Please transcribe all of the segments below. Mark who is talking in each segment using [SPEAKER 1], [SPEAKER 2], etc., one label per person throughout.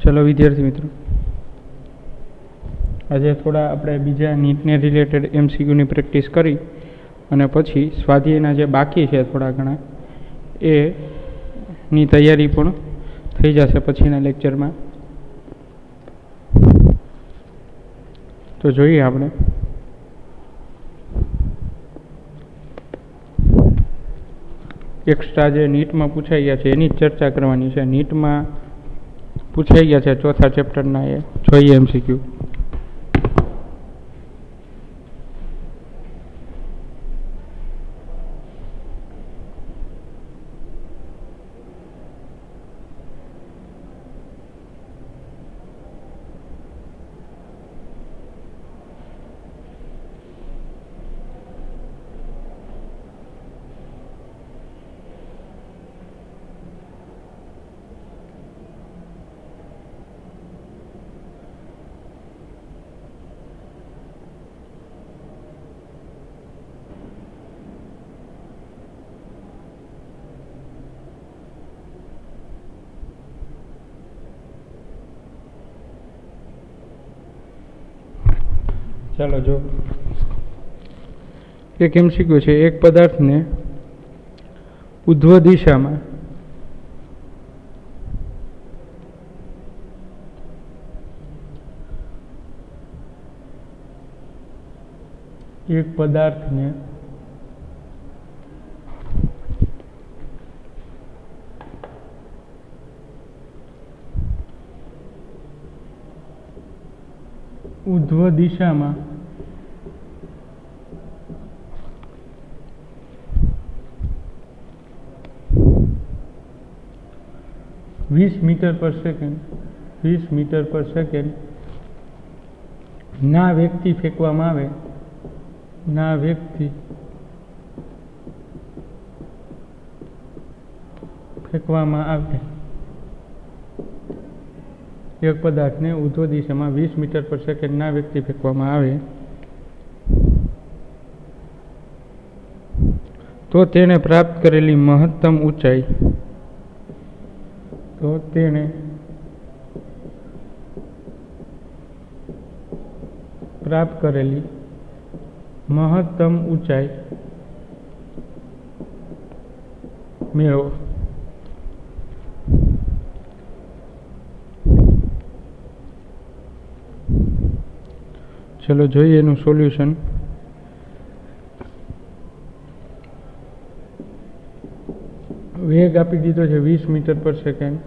[SPEAKER 1] चलो विद्यार्थी मित्रों, आज थोड़ा આપણે બીજા નીટને રિલેટેડ એમસીક્યુની પ્રેક્ટિસ કરી અને પછી સ્વાધ્યાયના જે બાકી છે થોડા ઘણા એની તૈયારી પણ થઈ જશે પછીના લેક્ચરમાં. તો જોઈએ આપણે એક્સ્ટ્રા જે નીટમાં પૂછાઈ ગયા છે એની જ ચર્ચા કરવાની છે. નીટમાં પૂછાઈ ગયા છે ચોથા ચેપ્ટરના, એ જોઈએ એમસીક્યુ. ચાલો જો એક એમસીક્યુ છે. એક પદાર્થને ઉધ્વ દિશામાં ઉધ્વ દિશામાં 20 મીટર પર સેકન્ડ ના વેગથી ફેંકવામાં આવે એક પદાર્થને ઉધ્વ દિશામાં 20 મીટર પર સેકન્ડ ના વેગથી ફેંકવામાં આવે તો તેણે પ્રાપ્ત કરેલી મહત્તમ ઊંચાઈ મેળવો. ચલો જોઈએ એનું સોલ્યુશન. વેગ આપી દીધો છે 20 મીટર પર સેકન્ડ.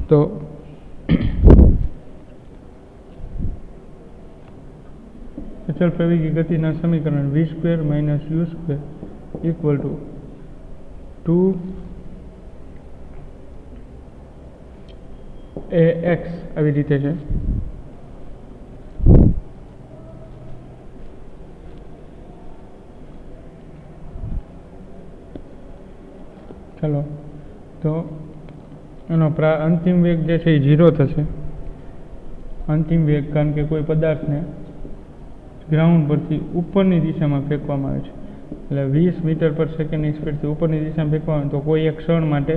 [SPEAKER 1] તો અચળ પ્રવેગી ગતિના સમીકરણ v² - u² = 2ax આવી રીતે છે. ચાલો તો એનો અંતિમ વેગ જે છે એ 0 થશે. અંતિમ વેગ કારણ કે કોઈ પદાર્થને ગ્રાઉન્ડ પરથી ઉપરની દિશામાં ફેંકવામાં આવે છે એટલે 20 મીટર પર સેકન્ડની સ્પીડથી ઉપરની દિશામાં ફેંકવામાં આવે તો કોઈ એક ક્ષણ માટે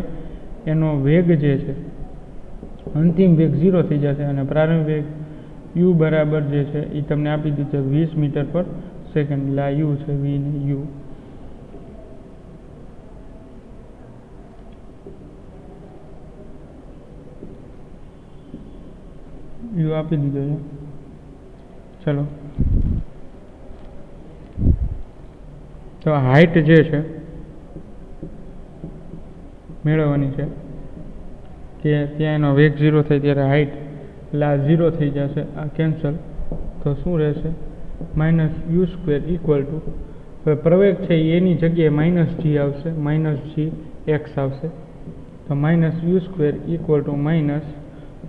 [SPEAKER 1] એનો વેગ જે છે અંતિમ વેગ 0 થઈ જશે અને પ્રારંભિક વેગ u બરાબર જે છે એ તમને આપી દીધું છે 20 મીટર પર સેકન્ડ. એટલે આ u છે, v ને u આપી દીધો છે. ચલો તો હાઇટ જે છે મેળવવાની છે કે ત્યાં એનો વેગ 0 થાય ત્યારે હાઇટ એટલે આ 0 થઈ જશે, આ કેન્સલ. તો શું રહેશે? -u² હવે પ્રવેગ છે એની જગ્યાએ -g આવશે, -gx આવશે. તો -u² -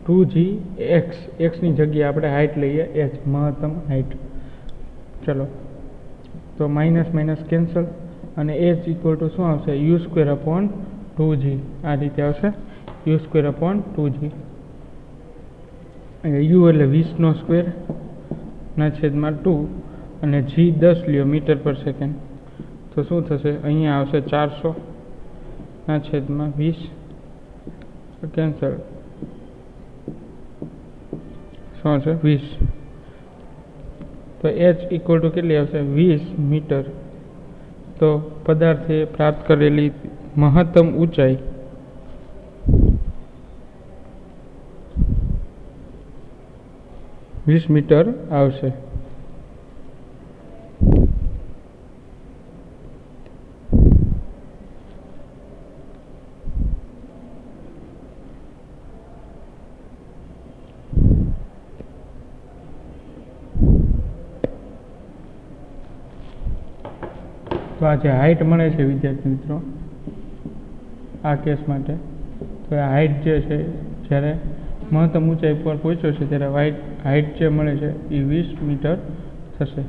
[SPEAKER 1] 2gx. ની જગ્યાએ આપણે હાઇટ લઈએ h, મહત્તમ હાઇટ. ચલો તો માઇનસ કેન્સલ અને h = શું આવશે? u²/2g. આ રીતે આવશે u²/2g. u એટલે 20² ના છેદમાં 2 અને g 10 લ્યો મીટર પર સેકન્ડ. તો શું થશે? અહીંયા આવશે 400 ના છેદમાં 20 કેન્સલ, શું છે 20. તો h ઇક્વલ ટુ કેટલી આવશે 20 મીટર. તો પદાર્થે પ્રાપ્ત કરેલી મહત્તમ ઊંચાઈ મીટર આવશે. તો આ જે હાઇટ મળે છે વિદ્યાર્થી મિત્રો આ કેસ માટે, તો આ હાઇટ જે છે જ્યારે મહત્તમ ઊંચાઈ પર પહોંચ્યો છે ત્યારે હાઇટ જે મળે છે એ 20 મીટર થશે.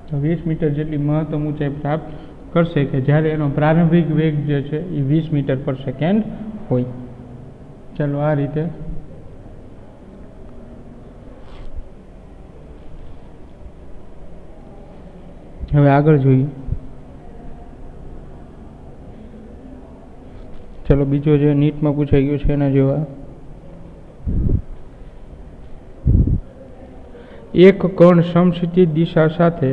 [SPEAKER 1] તો 20 મીટર જેટલી મહત્તમ ઊંચાઈ પ્રાપ્ત કરશે કે જ્યારે એનો પ્રારંભિક વેગ જે છે એ 20 મીટર પર સેકન્ડ હોય. ચાલો આ રીતે હવે આગળ જોઈએ. ચલો બીજો જે નીટમાં પૂછાઈ ગયો છે એના જેવા, એક કણ સમક્ષિતિજ દિશા સાથે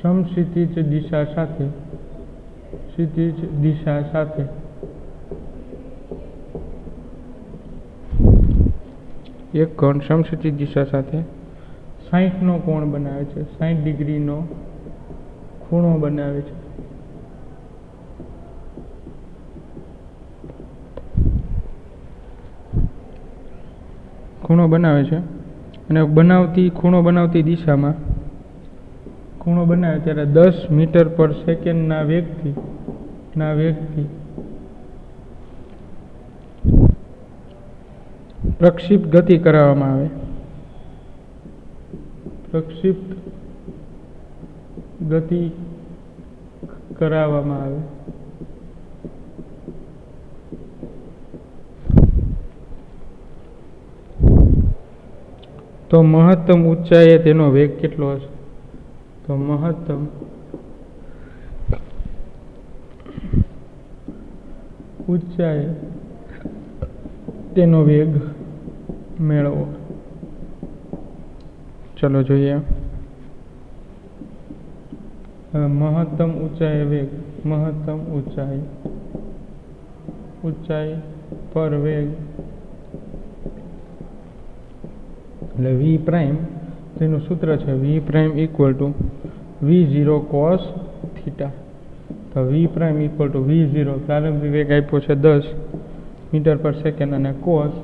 [SPEAKER 1] સમક્ષિતિજ દિશા સાથે એક કણ સમક્ષિતિજ દિશા સાથે 60 નો કોણ બનાવે છે, 60 ડિગ્રીનો ખૂણો બનાવે છે. ખૂણો બનાવે છે અને ખૂણો બનાવતી દિશામાં ખૂણો બનાવે ત્યારે 10 મીટર પર સેકન્ડના વેગથી પ્રક્ષિપ્ત ગતિ કરાવવામાં આવે. તો મહત્તમ ઊંચાઈએ તેનો વેગ કેટલો હશે? તો મહત્તમ ઊંચાઈએ તેનો વેગ મેળવો. ચલો જોઈએ. મહત્તમ ઊંચાઈ વેગ, મહત્તમ ઊંચાઈ પર વેગ એટલે v પ્રાઇમ, તેનું સૂત્ર છે v prime equal to v0 cos theta. તો v prime equal to v0 પ્રારંભિક વેગ આપ્યો છે 10 મીટર પર સેકન્ડ અને કોસ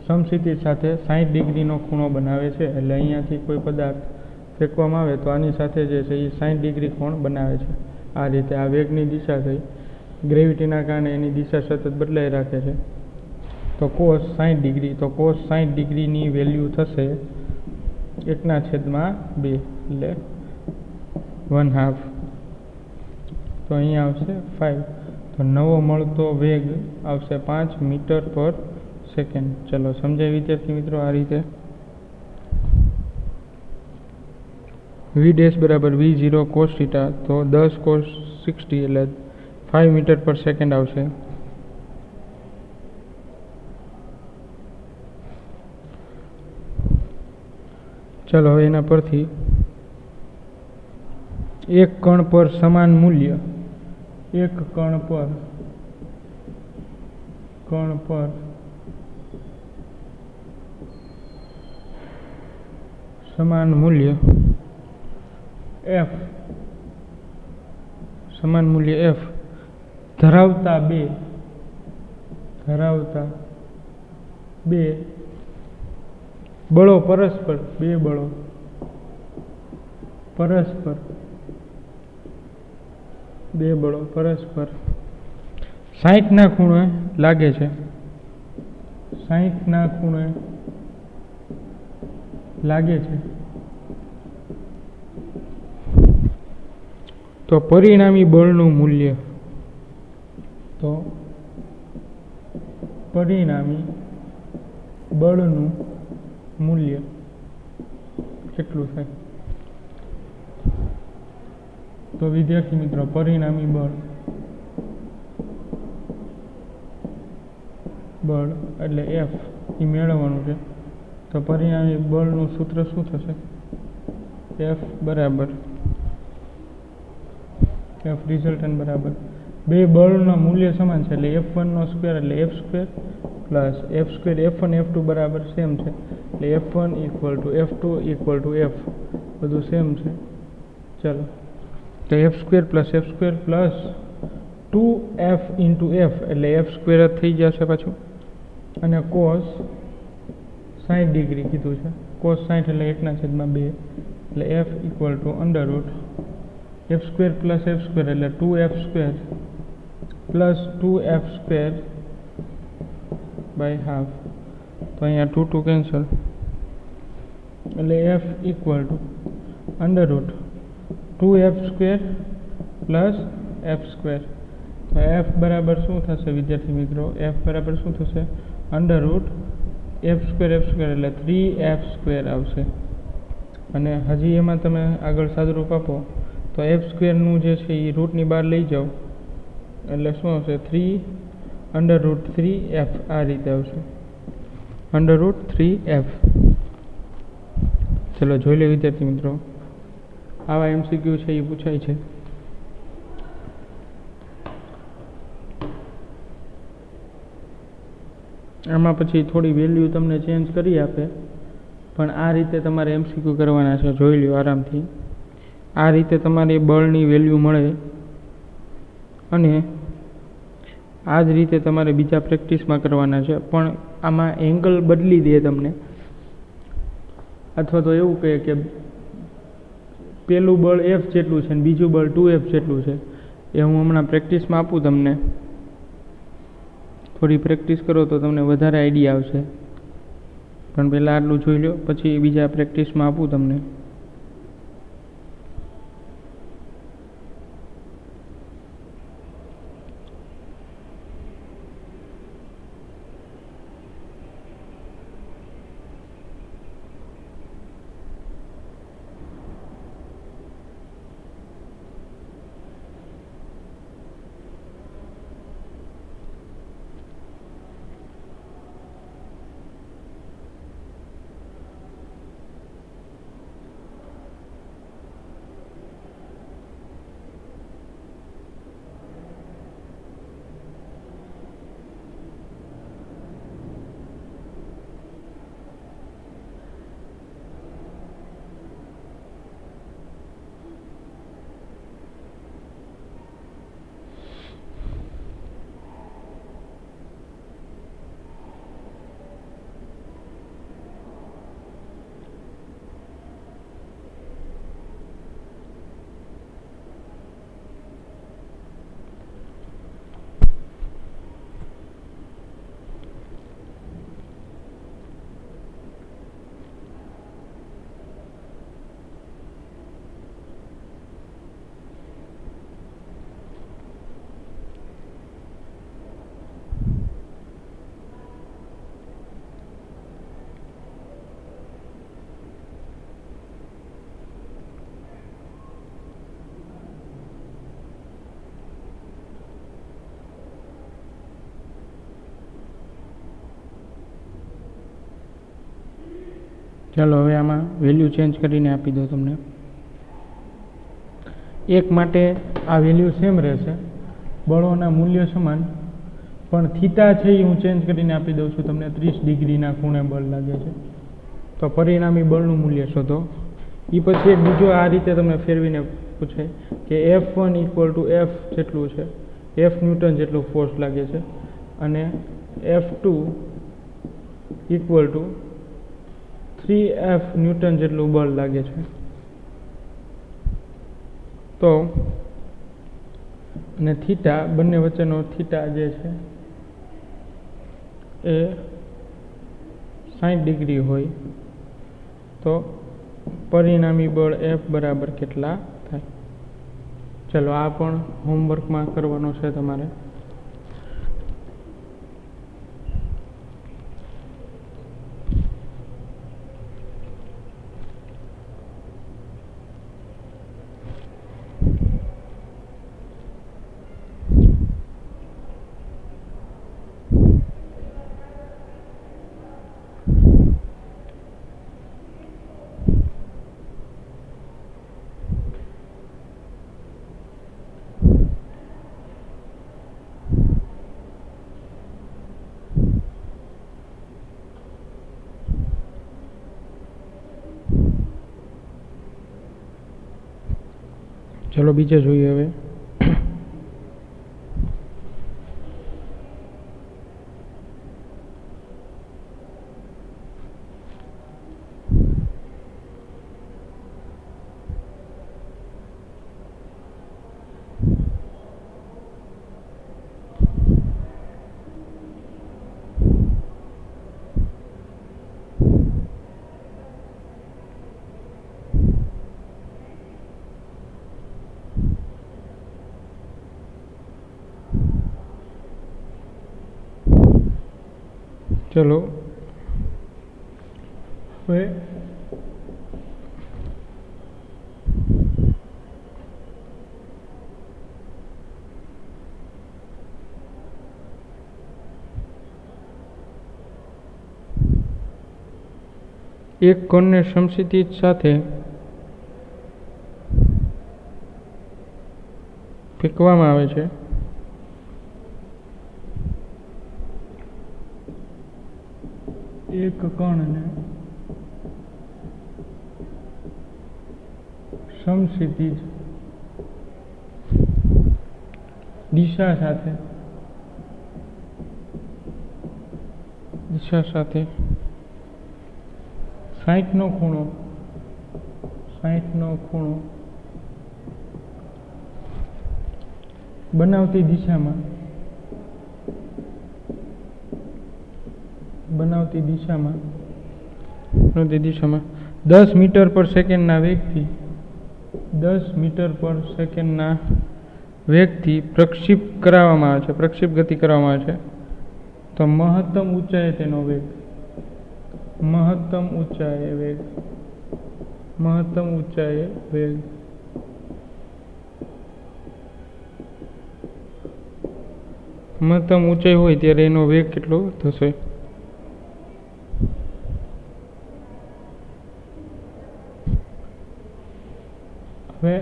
[SPEAKER 1] સમક્ષિતિજ સાથે 60 ડિગ્રીનો ખૂણો બનાવે છે. એટલે અહીંયાથી કોઈ પદાર્થ ફેંકવામાં આવે તો આની સાથે જે છે એ 60 ડિગ્રી કોણ બનાવે છે. આ રીતે આ વેગની દિશા થઈ, ગ્રેવિટીના કારણે એની દિશા સતત બદલાઈ રાખે છે. તો કોસ 60 ડિગ્રી, તો કોસ 60 ડિગ્રીની વેલ્યુ થશે 1/2 એટલે 1/2. તો અહીંયા આવશે 5. તો નવો મળતો વેગ આવશે 5 મીટર પર સેકન્ડ. ચલો સમજાય વિદ્યાર્થી મિત્રો આ રીતે. v ડેશ બરાબર v0 cos થીટા, તો 10 cos 60 એટલે 5 મીટર પર સેકન્ડ આવશે. ચાલો હવે એના પરથી એક કણ પર સમાન મૂલ્ય, એક કણ પર સમાન મૂલ્ય f ધરાવતા બે બળો પરસ્પર 60 ના ખૂણે લાગે છે, 60 ના ખૂણે લાગે છે. તો પરિણામી બળનું મૂલ્ય, તો પરિણામી બળનું મૂલ્ય કેટલું થાય? તો વિદ્યાર્થી મિત્રો પરિણામી બળ એટલે F એ મેળવવાનું છે। તો પરિણામી બળનું સૂત્ર શું થશે? F બરાબર F રિઝલ્ટન્ટ બરાબર બે બળના મૂલ્ય સમાન છે એટલે F1 નો સ્ક્વેર એટલે F² plus F² F1 F2 બરાબર સેમ છે એટલે F1 = F2 = F બધું સેમ છે। ચલો તો F² plus F² plus 2F × F એટલે F² જ થઈ જશે પાછું અને cos 60 ડિગ્રી કીધું છે। cos 60 એટલે 1/2 એટલે F = F² પ્લસ F² એટલે 2F² plus 2F² by half. તો અહીંયા 2 2 કેન્સલ એટલે F = √2F² પ્લસ F²। તો F બરાબર શું થશે વિદ્યાર્થી મિત્રો? F બરાબર શું થશે? √F² એટલે 3F² આવશે અને હજી એમાં તમે આગળ સાદુરૂપ આપો તો F² નું જે છે એ રૂટની બહાર લઈ જાઓ એટલે શું આવશે? 3√3F આ રીતે આવશે √3F। ચલો જોઈ લે વિદ્યાર્થી મિત્રો, આવા MCQ છે એ પૂછાય છે। આમાં પછી થોડી વેલ્યુ તમને ચેન્જ કરી આપે પણ આ રીતે તમારે MCQ કરવાના છે। જોઈ લ્યો આરામથી, આ રીતે તમારે બળની વેલ્યુ મળે અને આ જ રીતે તમારે બીજા પ્રેક્ટિસમાં કરવાના છે પણ આમાં એંગલ બદલી દે તમને, અથવા તો એવું કહે કે પેલું બળ F જેટલું છે અને બીજું બળ 2F જેટલું છે। એ હું હમણાં પ્રેક્ટિસમાં આપું તમને, થોડી પ્રેક્ટિસ કરો તો તમને વધારે આઈડિયા આવશે પણ પહેલાં આટલું જોઈ લો પછી બીજા પ્રેક્ટિસમાં આપું તમને। ચાલો હવે આમાં વેલ્યુ ચેન્જ કરીને આપી દો તમને। એક માટે આ વેલ્યુ સેમ રહેશે, બળોના મૂલ્ય સમાન, પણ થીટા છે એ હું ચેન્જ કરીને આપી દઉં છું તમને। 30 ડિગ્રીના ખૂણે બળ લાગે છે તો પરિણામી બળનું મૂલ્ય શોધો। એ પછી એક બીજો આ રીતે તમને ફેરવીને પૂછાય કે F1 = F જેટલું છે, F ન્યૂટન જેટલું ફોર્સ લાગે છે અને F2 = 3F ન્યૂટન જેટલું બળ લાગે છે। તો અને થીટા બંને વચ્ચેનો થીટા જે છે એ 60 ડિગ્રી હોય તો પરિણામી બળ F બરાબર કેટલા થાય? ચલો આ પણ હોમવર્કમાં કરવાનો છે તમારે। चलो बीजे જોઈએ હવે। चलो હવે એક કોણને સમક્ષિતિજ સાથે ફેંકવામાં આવે છે। એક કણને સમક્ષિતિજ દિશા સાથે 60 નો ખૂણો બનાવતી દિશામાં 10 મીટર પર સેકન્ડના વેગથી 10 મીટર પર સેકન્ડના વેગથી પ્રક્ષેપ કરાવવામાં આવે છે, પ્રક્ષેપ ગતિ કરવામાં આવે છે। તો મહત્તમ ઊંચાઈએ તેનો વેગ, મહત્તમ ઊંચાઈએ વેગ મહત્તમ ઊંચાઈ હોય ત્યારે એનો વેગ કેટલો થશે। હવે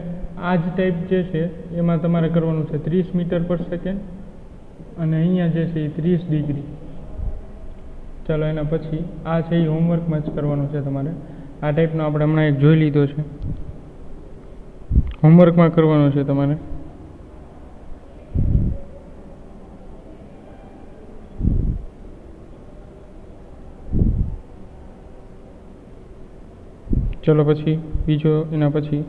[SPEAKER 1] આ જ ટાઈપ જે છે એમાં તમારે કરવાનું છે 30 મીટર પર સેકન્ડ અને અહીંયા જે છે એ 30 ડિગ્રી। ચાલો એના પછી આ છે એ હોમવર્કમાં જ કરવાનું છે તમારે। આ ટાઈપનો આપણે હમણાં એક જોઈ લીધો છે, હોમવર્કમાં કરવાનો છે તમારે। चलो પછી બીજો એના પછી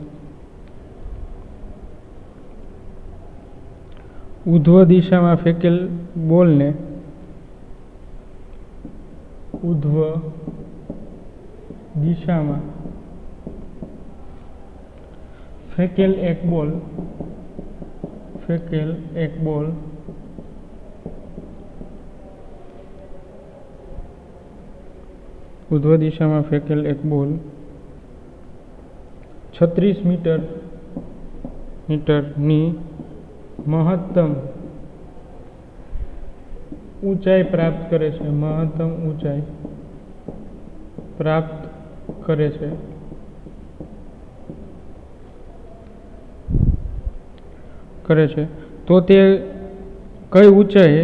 [SPEAKER 1] ઉધ્વ દિશામાં ફેંકેલ બોલને ઉધ્વ દિશામાં ફેંકેલ એક બોલ ઉધ્વ દિશામાં ફેંકેલ એક બોલ 36 મીટરની મહત્તમ ઊંચાઈ પ્રાપ્ત કરે છે, તો તે કઈ ઊંચાઈએ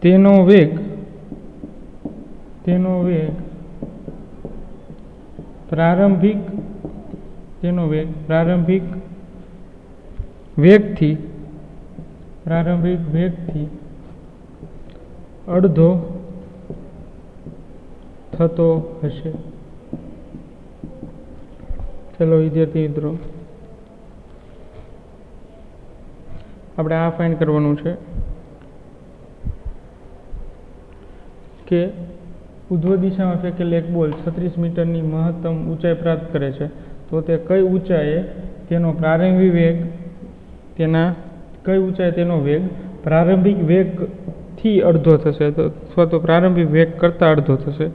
[SPEAKER 1] તેનો વેગ પ્રારંભિક વેગથી અડધો થતો હશે। ચલો વિદ્યાર્થી મિત્રો આપણે આ ફાઇન્ડ કરવાનું છે કે ઉધ્વ દિશામાં ફેંકેલ એક બોલ 36 મીટરની મહત્તમ ઊંચાઈ પ્રાપ્ત કરે છે, તો તે કઈ ઊંચાઈએ તેનો પ્રારંભિક વેગથી અડધો થશે, અથવા તો પ્રારંભિક વેગ કરતાં અડધો થશે।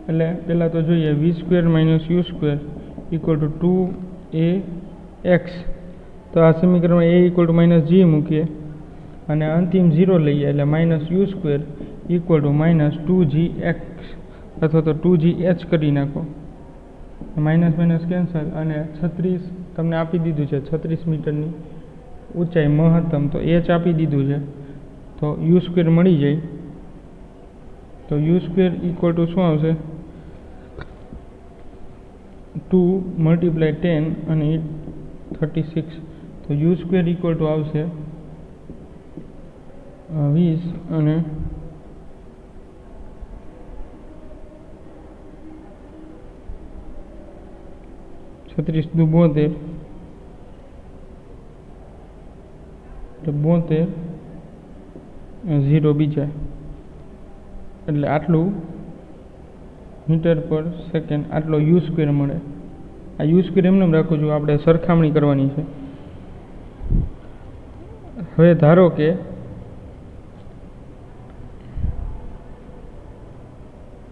[SPEAKER 1] એટલે પહેલાં તો જોઈએ v² - u² = 2ax। તો આ સમીકરણમાં a = -g મૂકીએ અને અંતિમ 0 લઈએ એટલે -u² = -2gx અથવા તો 2gh કરી નાખો, માઇનસ કેન્સલ અને 36 તમને આપી દીધું છે 36 મીટરની ઊંચાઈ મહત્તમ, તો h આપી દીધું છે, તો યુ સ્ક્વેર મળી જાય. તો યુ સ્ક્વેર ઇક્વલ ટુ શું આવશે? 2 × 10 અને 36. તો યુ સ્ક્વેર ઇક્વલ ટુ આવશે 20 અને 36 દુ 72, એટલે 72 0 બીજા, એટલે આટલું મીટર પર સેકન્ડ આટલો યુ સ્ક્વેર મળે. આ યુ સ્ક્વેર એમને રાખું છું, આપણે સરખામણી કરવાની છે. હવે ધારો કે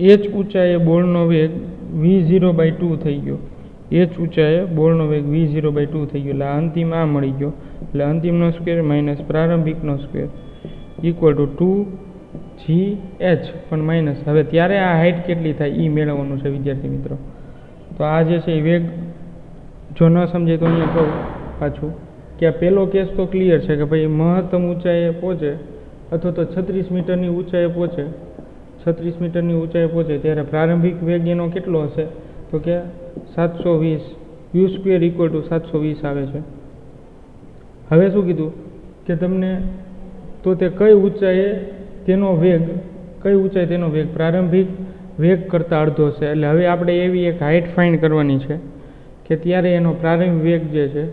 [SPEAKER 1] h ઊંચાઈએ બોળનો વેગ v0/2 થઈ ગયો. h ઊંચાઈએ બોળનો વેગ v0/2 થઈ ગયો, એટલે અંતિમ આ મળી ગયો. એટલે અંતિમનો સ્ક્વેર માઇનસ પ્રારંભિકનો સ્ક્વેર ઇક્વલ ટુ 2gh પણ માઇનસ. હવે ત્યારે આ હાઇટ કેટલી થાય એ મેળવવાનું છે વિદ્યાર્થી મિત્રો. તો આ જે છે એ વેગ જો ન સમજાય તો અહીંયા કહું પાછું કે આ પહેલો કેસ તો ક્લિયર છે કે ભાઈ મહત્તમ ઊંચાઈએ પહોંચે અથવા તો 36 મીટરની ઊંચાઈએ પહોંચે, 36 મીટરની ઊંચાઈએ પહોંચે ત્યારે પ્રારંભિક વેગ એનો કેટલો હશે? તો કે 720, યુ સ્ક્વેર ઇક્વલ ટુ 720 આવે છે. હવે શું કીધું કે તમને તો તે કઈ ઊંચાઈએ તેનો વેગ, કઈ ઊંચાઈ તેનો વેગ પ્રારંભિક વેગ કરતાં અડધો છે. એટલે હવે આપણે એવી એક હાઇટ ફાઇન્ડ કરવાની છે કે ત્યારે એનો પ્રારંભિક વેગ જે છે,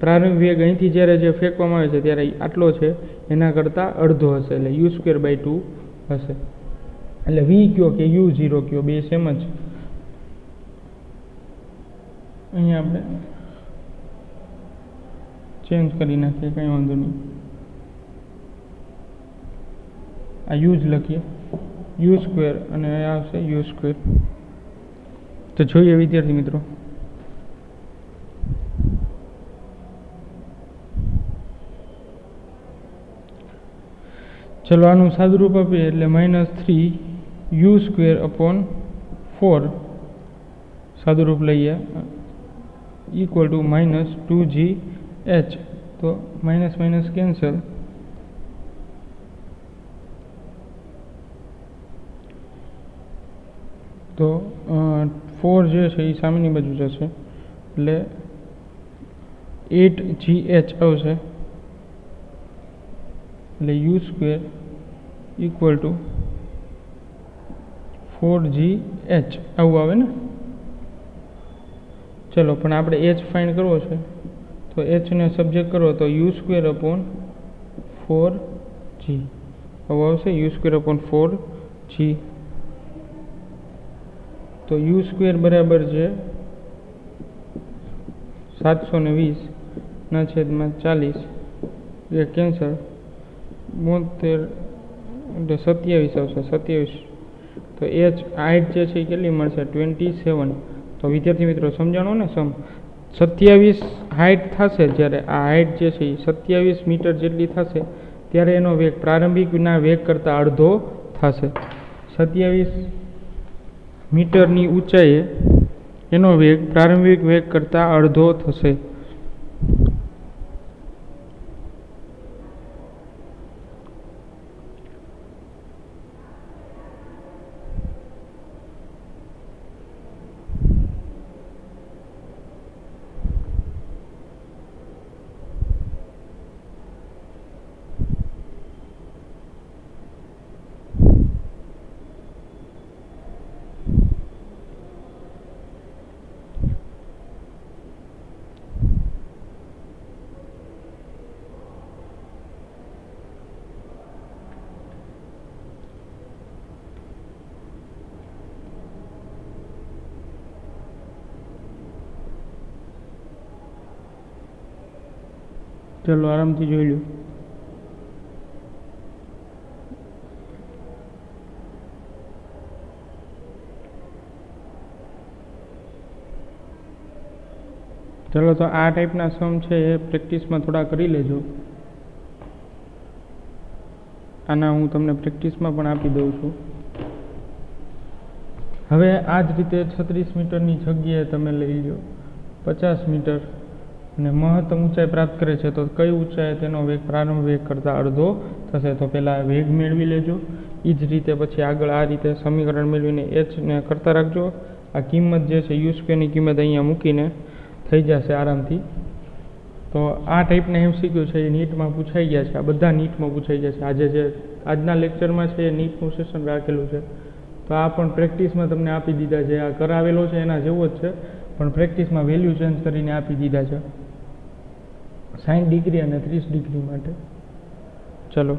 [SPEAKER 1] પ્રારંભિક વેગ અહીંથી જ્યારે જે ફેંકવામાં આવે છે ત્યારે આટલો છે એના કરતાં અડધો હશે, એટલે યુ સ્ક્વેર બાય 2 હશે. એટલે વી કયો કે યુ 0 કયો, બે સેમ જ. અહીંયા આપણે ચેન્જ કરી નાખીએ, કંઈ વાંધો નહીં. આ યુ જ લખીએ, યુ સ્ક્વેર, અને આ આવશે યુ સ્ક્વેર. તો જોઈએ વિદ્યાર્થી મિત્રો, ચલો આનું સાદુરૂપ આપીએ એટલે -3 યુ સ્ક્વેર અપોન 4 સાદુરૂપ લઈએ ઇક્વલ ટુ -2gh. તો માઇનસ માઇનસ કેન્સલ, તો 4 જે છે એ સામેની બાજુ જશે એટલે 8gh આવશે. એટલે u square equal two 4gh આવું આવે ને. ચલો પણ આપણે h ફાઇન્ડ કરવો છે, તો h ને સબ્જેક્ટ કરો તો યુ સ્ક્વેર અપોન 4g આવું આવશે, યુ સ્ક્વેર અપોન 4g. તો યુ સ્ક્વેર બરાબર છે 720/40, એ કેન્સલ, 72 એટલે 27 આવશે, 27. તો h હાઇટ જે છે એ કેટલી મળશે? 27. તો વિદ્યાર્થી મિત્રો સમજાણો ને, 27 હાઇટ થશે જ્યારે આ હાઇટ જે છે એ 27 મીટર જેટલી થશે ત્યારે એનો વેગ પ્રારંભિકના વેગ કરતાં અડધો થશે. 27 મીટરની ઊંચાઈએ એનો વેગ પ્રારંભિક વેગ કરતાં અડધો થશે. ચલો આરામથી જોઈ લો. ચલો તો આ ટાઈપના સમ છે એ પ્રેક્ટિસમાં થોડા કરી લેજો. આના હું તમને પ્રેક્ટિસમાં પણ આપી દઉં છું. હવે આ જ રીતે 36 મીટરની જગ્યાએ તમે લઈ લો 50 મીટર અને મહત્તમ ઊંચાઈ પ્રાપ્ત કરે છે તો કઈ ઊંચાઈ તેનો વેગ પ્રારંભ વેગ કરતાં અડધો થશે. તો પહેલાં વેગ મેળવી લેજો. એ જ રીતે પછી આગળ આ રીતે સમીકરણ મેળવીને એચને કરતા રાખજો. આ કિંમત જે છે યુ²ની કિંમત અહીંયા મૂકીને થઈ જશે આરામથી. તો આ ટાઈપના MCQ છે એ નીટમાં પૂછાઈ ગયા છે. આ બધા નીટમાં પૂછાઈ ગયા છે. આજે જે આજના લેક્ચરમાં છે એ નીટનું સેશન રાખેલું છે. તો આ પણ પ્રેક્ટિસમાં તમને આપી દીધા છે. આ કરાવેલો છે એના જેવો જ છે, પણ પ્રેક્ટિસમાં વેલ્યુ ચેન્જ કરીને આપી દીધા છે 60 ડિગ્રી અને 30 ડિગ્રી માટે. ચલો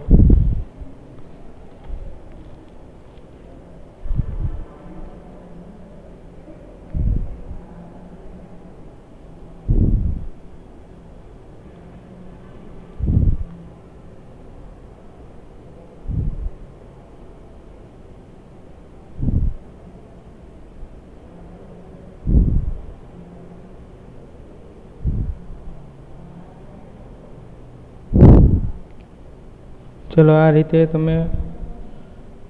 [SPEAKER 1] ચલો આ રીતે તમે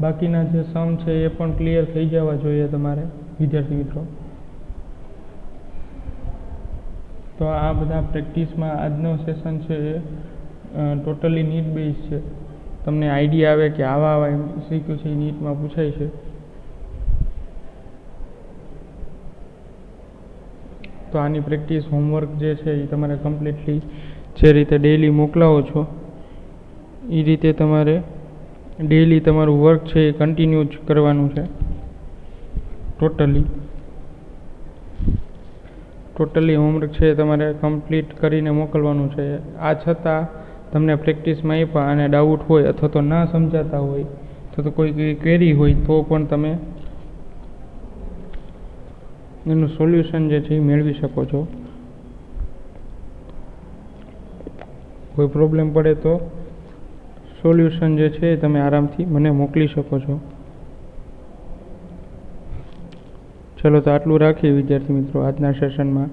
[SPEAKER 1] બાકીના જે સમ છે એ પણ ક્લિયર થઈ જવા જોઈએ તમારે વિદ્યાર્થી મિત્રો. તો આ બધા પ્રેક્ટિસમાં આજનો સેશન છે એ ટોટલી નીટ બેઝ છે. તમને આઈડિયા આવે કે આવા MCQ છે એ નીટમાં પૂછાય છે. તો આની પ્રેક્ટિસ હોમવર્ક જે છે એ તમારે કમ્પ્લીટલી જે રીતે ડેઈલી મોકલાવો છો એ રીતે તમારે ડેઈલી તમારું વર્ક છે એ કન્ટિન્યુ જ કરવાનું છે. ટોટલી હોમવર્ક છે એ તમારે કમ્પ્લીટ કરીને મોકલવાનું છે. આ છતાં તમને પ્રેક્ટિસમાં આપ્યા અને ડાઉટ હોય અથવા તો ના સમજાતા હોય તો કોઈ ક્વેરી હોય તો પણ તમે એનું સોલ્યુશન જે છે એ મેળવી શકો છો. કોઈ પ્રોબ્લેમ પડે તો સોલ્યુશન જે છે એ તમે આરામથી મને મોકલી શકો છો. ચલો તો આટલું રાખીએ વિદ્યાર્થી મિત્રો આજના સેશનમાં.